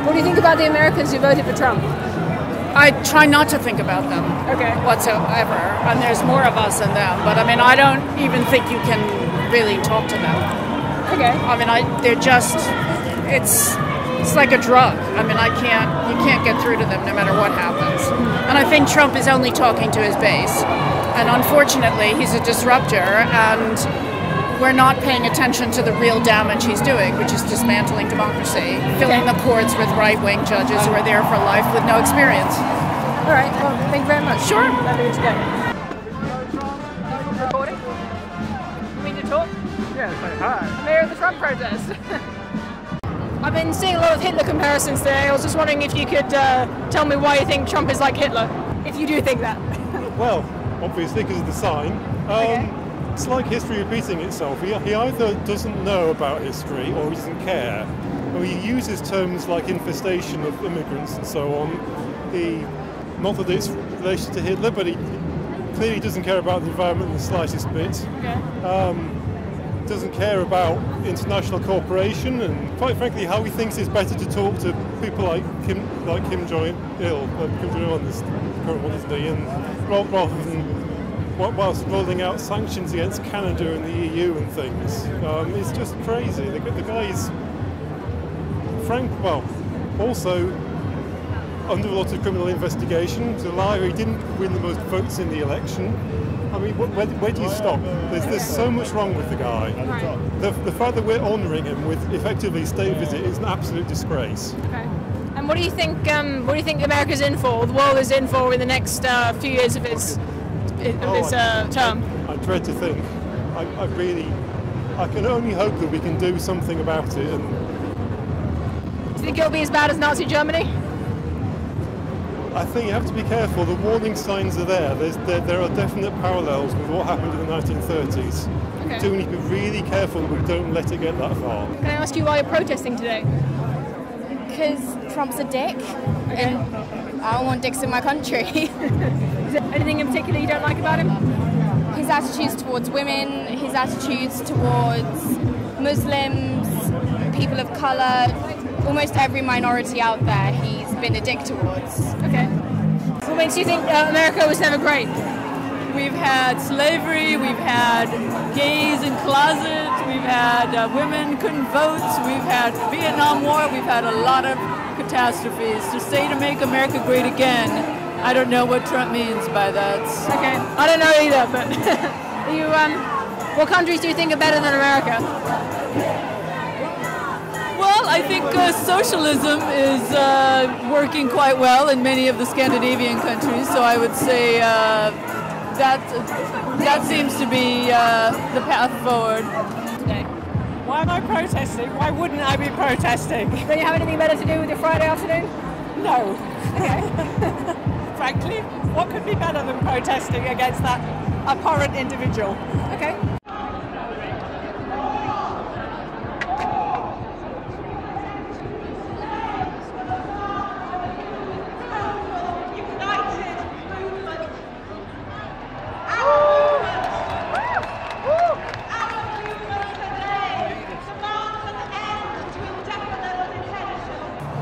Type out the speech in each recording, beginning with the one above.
What do you think about the Americans who voted for Trump? I try not to think about them whatsoever, and there's more of us than them. But I mean, I don't even think you can really talk to them. Okay. I mean, they're just it's like a drug. I mean, you can't get through to them no matter what happens. And I think Trump is only talking to his base, and unfortunately, he's a disruptor, and we're not paying attention to the real damage he's doing, which is dismantling democracy, filling the courts with right-wing judges who are there for life with no experience. All right, well, thank you very much. Sure. Lovely to go. Recording? You mean to talk? Yeah, say hi. Mayor of the Trump protest. I've been seeing a lot of Hitler comparisons today. I was just wondering if you could tell me why you think Trump is like Hitler, if you do think that. Well, obviously because of the sign. It's like history repeating itself. He either doesn't know about history or he doesn't care. Well, he uses terms like infestation of immigrants and so on. Not that it's relation to Hitler, but he clearly doesn't care about the environment in the slightest bit. Doesn't care about international cooperation, and quite frankly, how he thinks it's better to talk to people like Kim Jong-il, this current one, isn't he? And rather than whilst rolling out sanctions against Canada and the EU and things. It's just crazy. The guy is also under a lot of criminal investigation. He's a liar. He didn't win the most votes in the election. I mean, where do you stop? There's so much wrong with the guy. The fact that we're honouring him with effectively state visit is an absolute disgrace. Okay. And what do you think? What do you think America's in for? The world is in for in the next few years of his term? I dread to think. I can only hope that we can do something about it. And do you think it'll be as bad as Nazi Germany? I think you have to be careful. The warning signs are there. There are definite parallels with what happened in the 1930s. Okay. So we need to be really careful that we don't let it get that far. Can I ask you why you're protesting today? Because Trump's a dick, and I don't want dicks in my country. Is there anything in particular you don't like about him? His attitudes towards women, his attitudes towards Muslims, people of colour, almost every minority out there he's been a dick towards. Okay. What makes you think America was never great? We've had slavery, we've had gays in closets, we've had women couldn't vote, we've had Vietnam War, we've had a lot of catastrophes. To say to make America great again, I don't know what Trump means by that. Okay, I don't know either, but what countries do you think are better than America? Well, I think socialism is working quite well in many of the Scandinavian countries, so I would say that seems to be the path forward today. Why am I protesting? Why wouldn't I be protesting? Don't you have anything better to do with your Friday afternoon? No. Okay. Frankly, what could be better than protesting against that abhorrent individual? Okay.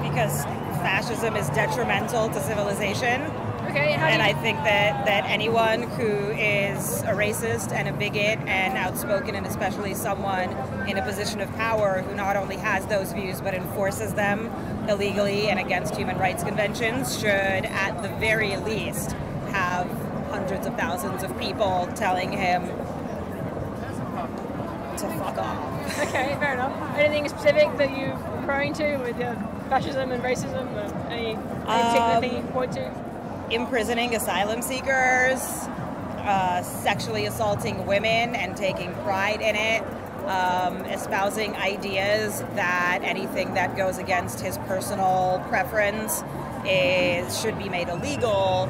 Because fascism is detrimental to civilization. Okay, and I think that anyone who is a racist and a bigot and outspoken, and especially someone in a position of power who not only has those views but enforces them illegally and against human rights conventions, should at the very least have hundreds of thousands of people telling him to fuck off. Okay, fair enough. Anything specific that you're referring to with fascism and racism? Any particular thing you can point to? Imprisoning asylum seekers, sexually assaulting women and taking pride in it, espousing ideas that anything that goes against his personal preference should be made illegal,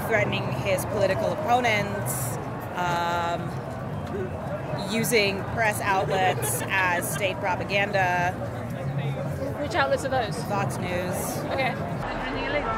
threatening his political opponents, using press outlets as state propaganda. Which outlets are those? Fox News. Okay. Anything illegal?